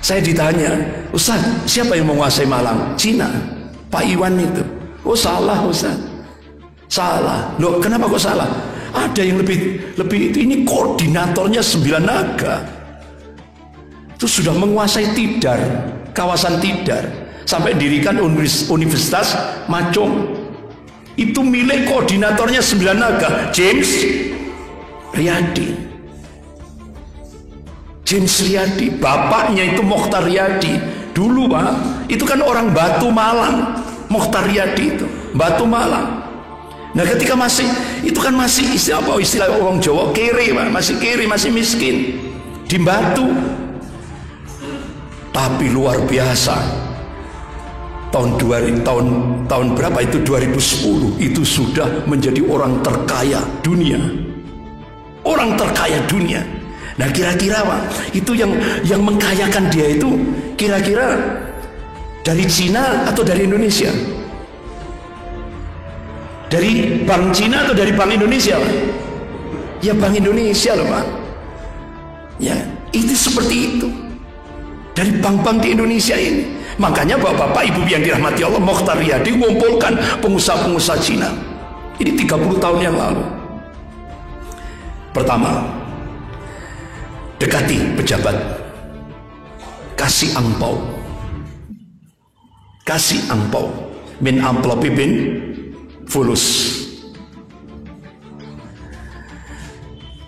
Saya ditanya, Ustaz, siapa yang menguasai Malang? Cina, Pak Iwan itu. Oh salah Ustaz, salah. Loh kenapa kok salah? Ada yang lebih ini koordinatornya 9 naga. Itu sudah menguasai Tidar, kawasan Tidar, sampai dirikan Universitas Macung. Itu milik koordinatornya 9 naga, James Riyadi. James Riyadi, bapaknya itu Mokhtar Riyadi. Dulu Pak, itu kan orang Batu Malang. Mokhtar Riyadi itu, Batu Malang. Nah ketika itu kan masih istilah orang Jawa, kere Pak, masih kere, masih miskin. Di Batu. Tapi luar biasa. Tahun berapa itu, 2010, itu sudah menjadi orang terkaya dunia. Orang terkaya dunia. Nah kira-kira Pak, itu yang mengkayakan dia itu kira-kira dari Cina atau dari Indonesia? Dari Bank Cina atau dari Bank Indonesia Pak? Ya Bank Indonesia loh Pak. Ya itu seperti itu. Dari bank-bank di Indonesia ini. Makanya bapak-bapak ibu yang dirahmati Allah, Mokhtar Riyadi mengumpulkan pengusaha-pengusaha Cina. Ini 30 tahun yang lalu. Pertama, dekati pejabat, kasih angpau, min amplopi bin fulus.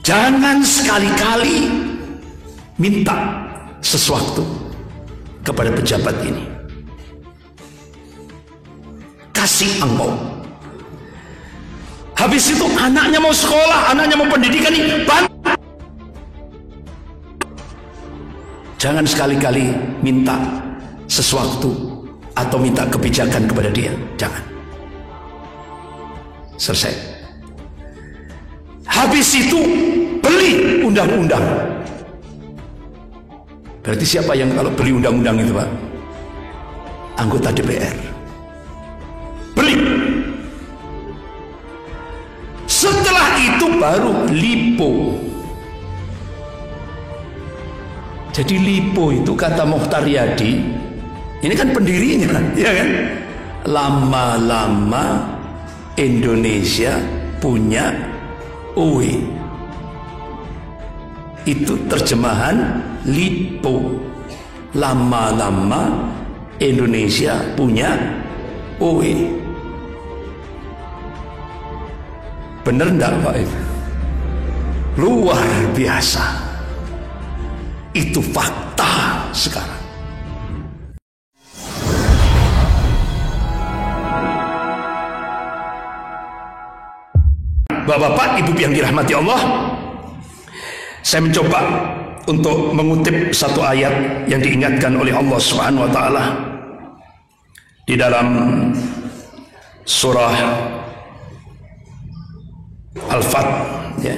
Jangan sekali-kali minta sesuatu kepada pejabat ini. Kasih angpau. Habis itu anaknya mau sekolah, anaknya mau pendidikan ini, jangan sekali-kali minta sesuatu atau minta kebijakan kepada dia. Jangan. Selesai. Habis itu beli undang-undang. Berarti siapa yang kalau beli undang-undang itu Pak? Anggota DPR. Beli. Setelah itu baru LIPO. Jadi LIPO itu kata Mokhtar Riyadi, ini kan pendirinya, ya kan? Lama-lama Indonesia punya OE. Itu terjemahan LIPO. Lama-lama Indonesia punya OE. Bener enggak Pak? Luar biasa. Itu fakta sekarang. Bapak-bapak, ibu yang dirahmati Allah, saya mencoba untuk mengutip satu ayat yang diingatkan oleh Allah Subhanahu wa taala di dalam surah Al-Fat, ya.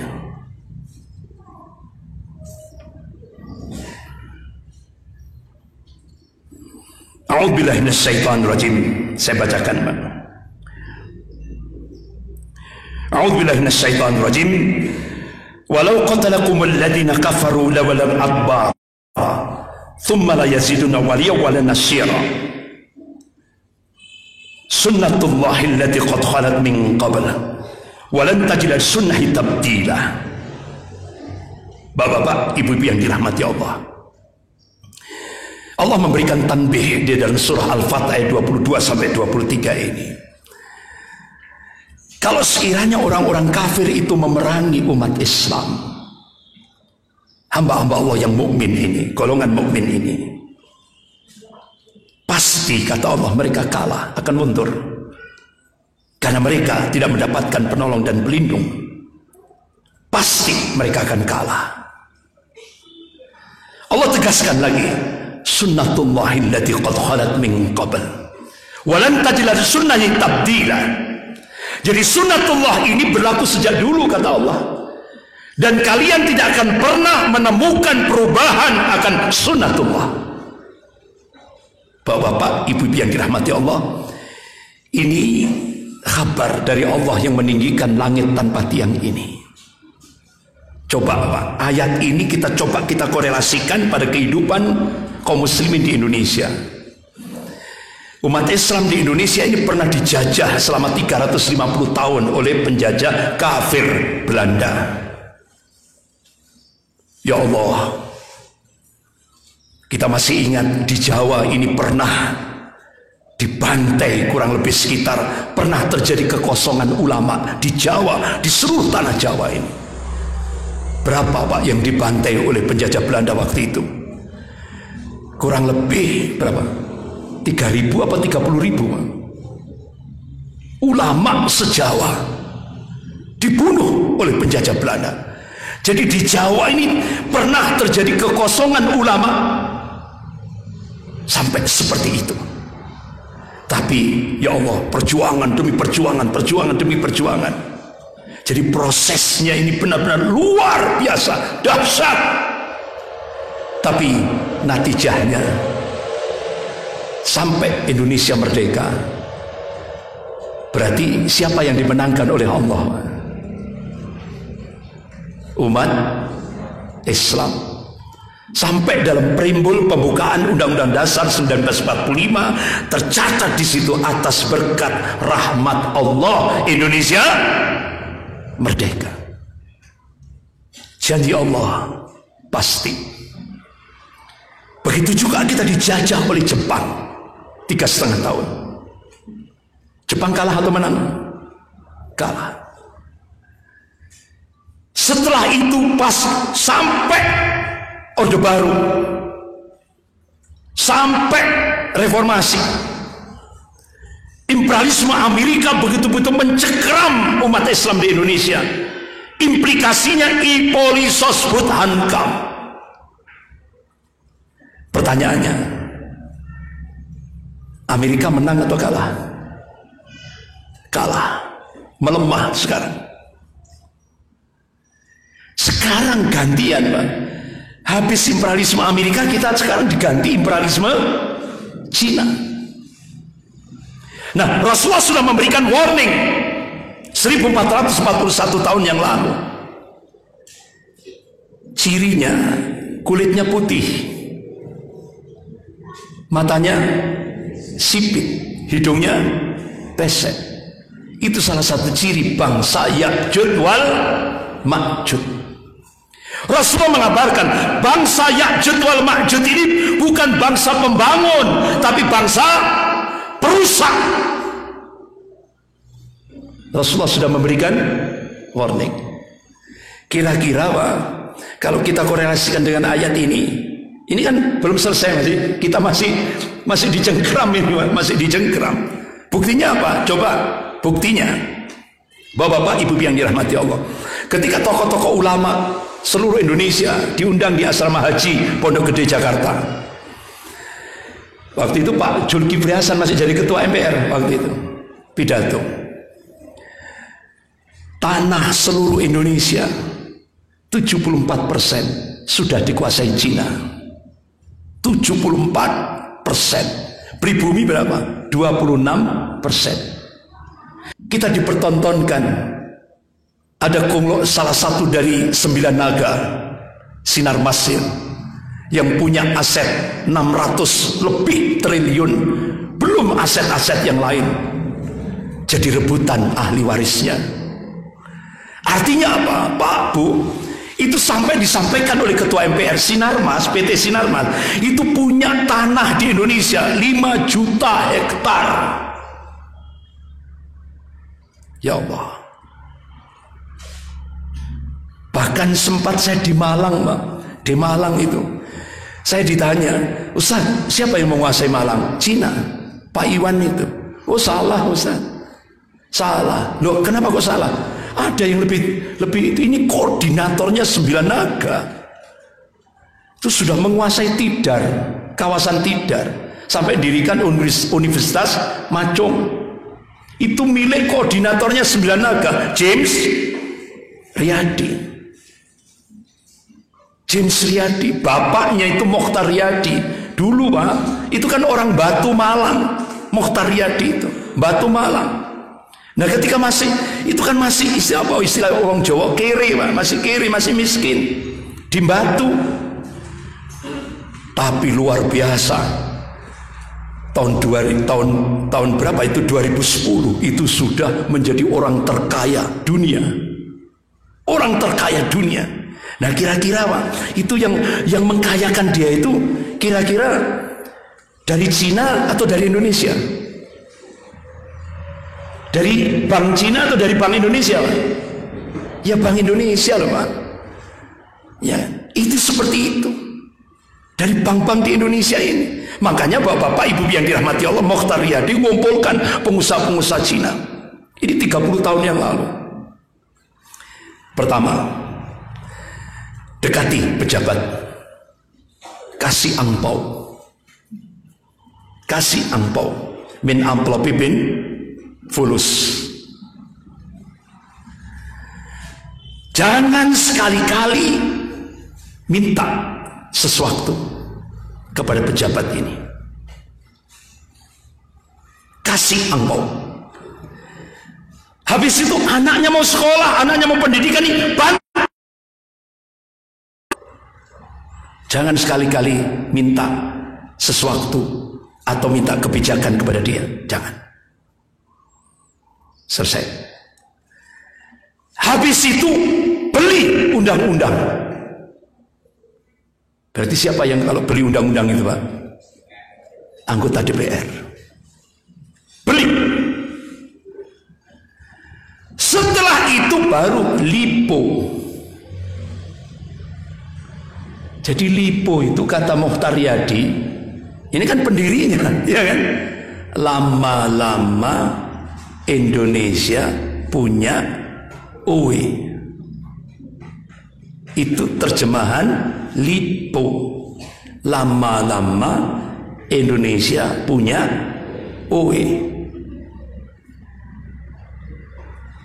A'udzubillahi minasyaitonir rajim. Saya bacakan, Pak. A'udzubillahi minasyaitonir rajim. Walau qatalakumul ladzina kafaru lawalam adbar thumma la yaziduna waliya wala nasira. Sunnatullahi allati qad khalat min qabl walan tajida sunnahi tabdila. Bapak-bapak, ibu-ibu yang dirahmati Allah, Allah memberikan tanbih di dalam surah Al-Fat ayat 22 sampai 23 ini. Kalau sekiranya orang-orang kafir itu memerangi umat Islam, hamba-hamba Allah yang mukmin ini, golongan mukmin ini, pasti kata Allah mereka kalah, akan mundur. Karena mereka tidak mendapatkan penolong dan pelindung. Pasti mereka akan kalah. Allah tegaskan lagi, sunnatullahi allati qad khalat min qabl walan tajida sunnahi tabdila. Jadi sunnatullah ini berlaku sejak dulu kata Allah, dan kalian tidak akan pernah menemukan perubahan akan sunnatullah. Bapak-bapak, ibu-ibu yang dirahmati Allah, ini kabar dari Allah yang meninggikan langit tanpa tiang ini. Coba Pak, ayat ini kita korelasikan pada kehidupan kaum muslimin di Indonesia. Umat Islam di Indonesia ini pernah dijajah selama 350 tahun oleh penjajah kafir Belanda. Ya Allah, kita masih ingat di Jawa ini pernah dibantai, kurang lebih sekitar pernah terjadi kekosongan ulama di Jawa, di seluruh tanah Jawa ini. Berapa Pak yang dibantai oleh penjajah Belanda waktu itu? Kurang lebih berapa? 3.000 apa 30.000 Pak? Ulama se-Jawa dibunuh oleh penjajah Belanda. Jadi di Jawa ini pernah terjadi kekosongan ulama sampai seperti itu. Tapi ya Allah, perjuangan demi perjuangan, perjuangan demi perjuangan. Jadi prosesnya ini benar-benar luar biasa, dahsyat. Tapi natijahnya sampai Indonesia merdeka. Berarti siapa yang dimenangkan oleh Allah? Umat Islam. Sampai dalam preambul pembukaan Undang-Undang Dasar 1945 tercatat di situ, atas berkat rahmat Allah Indonesia merdeka. Janji Allah pasti. Begitu juga kita dijajah oleh Jepang 3,5 tahun. Jepang kalah atau menang? Kalah. Setelah itu pas sampai Orde Baru, sampai reformasi, imperialisme Amerika begitu-begitu mencekram umat Islam di Indonesia. Implikasinya Hippolytos Hankam. Pertanyaannya, Amerika menang atau kalah? Kalah, melemah sekarang. Sekarang gantian Pak. Habis imperialisme Amerika, kita sekarang diganti imperialisme Cina. Nah, Rasulullah sudah memberikan warning 1441 tahun yang lalu. Cirinya kulitnya putih, matanya sipit, hidungnya pesek. Itu salah satu ciri bangsa Ya'juj wal Ma'juj. Rasulullah mengabarkan bangsa Ya'juj wal Ma'juj ini bukan bangsa pembangun, tapi bangsa perusak. Rasulullah sudah memberikan warning. Kira-kira Pak, kalau kita korelasikan dengan ayat ini kan belum selesai, kita masih dicengkram ini, masih dicengkram. Buktinya apa? Coba buktinya. Bapak-bapak, ibu yang dirahmati Allah, ketika tokoh-tokoh ulama seluruh Indonesia diundang di asrama haji Pondok Gede Jakarta, waktu itu Pak Zulkifli Hasan masih jadi ketua MPR waktu itu, pidato, tanah seluruh Indonesia 74% sudah dikuasai Cina. 74%. Pribumi berapa? 26%. Kita dipertontonkan. Ada salah satu dari 9 naga, Sinar Masir, yang punya aset 600 lebih triliun, belum aset-aset yang lain, jadi rebutan ahli warisnya. Artinya apa Pak, Bu? Itu sampai disampaikan oleh Ketua MPR Sinarmas, PT Sinarmas, itu punya tanah di Indonesia 5 juta hektar. Ya Allah. Bahkan sempat saya di Malang Pak, di Malang itu saya ditanya, Ustaz, siapa yang menguasai Malang? Cina, Pak Iwan itu. Oh salah Ustaz, salah. Loh kenapa kok salah? Ada yang lebih itu, ini koordinatornya 9 naga. Itu sudah menguasai Tidar, kawasan Tidar, sampai dirikan Universitas Macung. Itu milik koordinatornya 9 naga, James Riyadi. James Riyadi, bapaknya itu Mokhtar Riyadi. Dulu Pak, itu kan orang Batu Malang, Mokhtar Riyadi itu, Batu Malang. Nah ketika itu kan masih istilah orang Jawa, kere Pak, masih kere, masih miskin, di Batu. Tapi luar biasa. Tahun berapa itu, 2010 itu sudah menjadi orang terkaya dunia. Orang terkaya dunia. Nah, kira-kira Pak, itu yang mengkayakan dia itu kira-kira dari Cina atau dari Indonesia? Dari Bank Cina atau dari Bank Indonesia, Pak? Ya Bank Indonesia loh, Pak. Ya, itu seperti itu. Dari bank-bank di Indonesia ini. Makanya Bapak-bapak, Ibu yang dirahmati Allah, Mokhtar Riyadi mengumpulkan pengusaha-pengusaha Cina. Ini 30 tahun yang lalu. Pertama, dekati pejabat. Kasih angpau. Kasih angpau. Min amplopi bin fulus. Jangan sekali-kali minta sesuatu kepada pejabat ini. Kasih angpau. Habis itu anaknya mau sekolah, anaknya mau pendidikan ini, bantu. Jangan sekali-kali minta sesuatu atau minta kebijakan kepada dia. Jangan. Selesai. Habis itu beli undang-undang. Berarti siapa yang kalau beli undang-undang itu, Pak? Anggota DPR. Beli. Setelah itu baru LIPO. Jadi LIPO itu kata Mokhtar Riyadi, ini kan pendirinya, ya kan? Lama-lama Indonesia punya OE. Itu terjemahan LIPO. Lama-lama Indonesia punya OE.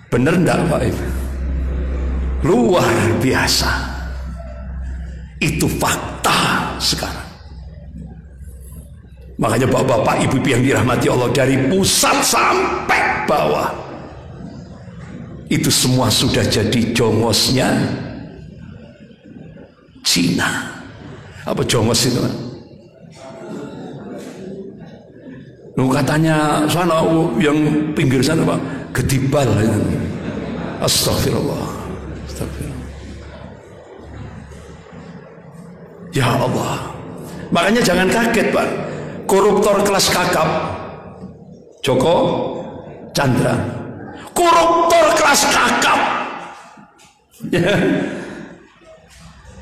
Bener enggak Pak? Luar biasa. Itu fakta sekarang. Makanya bapak-bapak, ibu-ibu yang dirahmati Allah, dari pusat sampai bawah, itu semua sudah jadi jongosnya Cina. Apa jongos itu? Katanya sana yang pinggir sana Pak, gedibal. Astagfirullah. Astagfirullah. Ya Allah. Makanya jangan kaget Pak. Koruptor kelas kakap Joko Chandra, koruptor kelas kakap.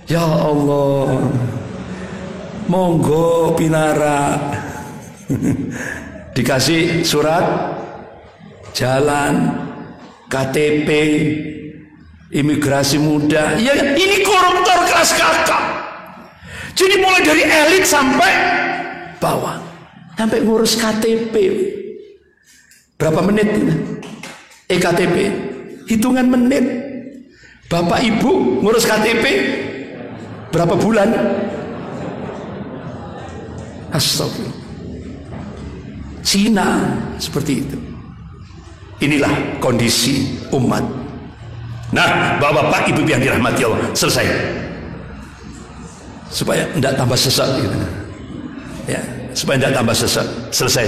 Ya Allah, monggo Pinara dikasih surat jalan, KTP, imigrasi mudah. Ya, ini koruptor kelas kakap. Jadi mulai dari elit sampai bawah, sampai ngurus KTP. Berapa menit? KTP hitungan menit. Bapak ibu ngurus KTP berapa bulan? Astagfirullah. Cina seperti itu. Inilah kondisi umat. Nah, bapak-bapak, ibu yang dirahmati Allah, selesai. Supaya tidak tambah sesat gitu. Ya, supaya tidak tambah sesat. Selesai.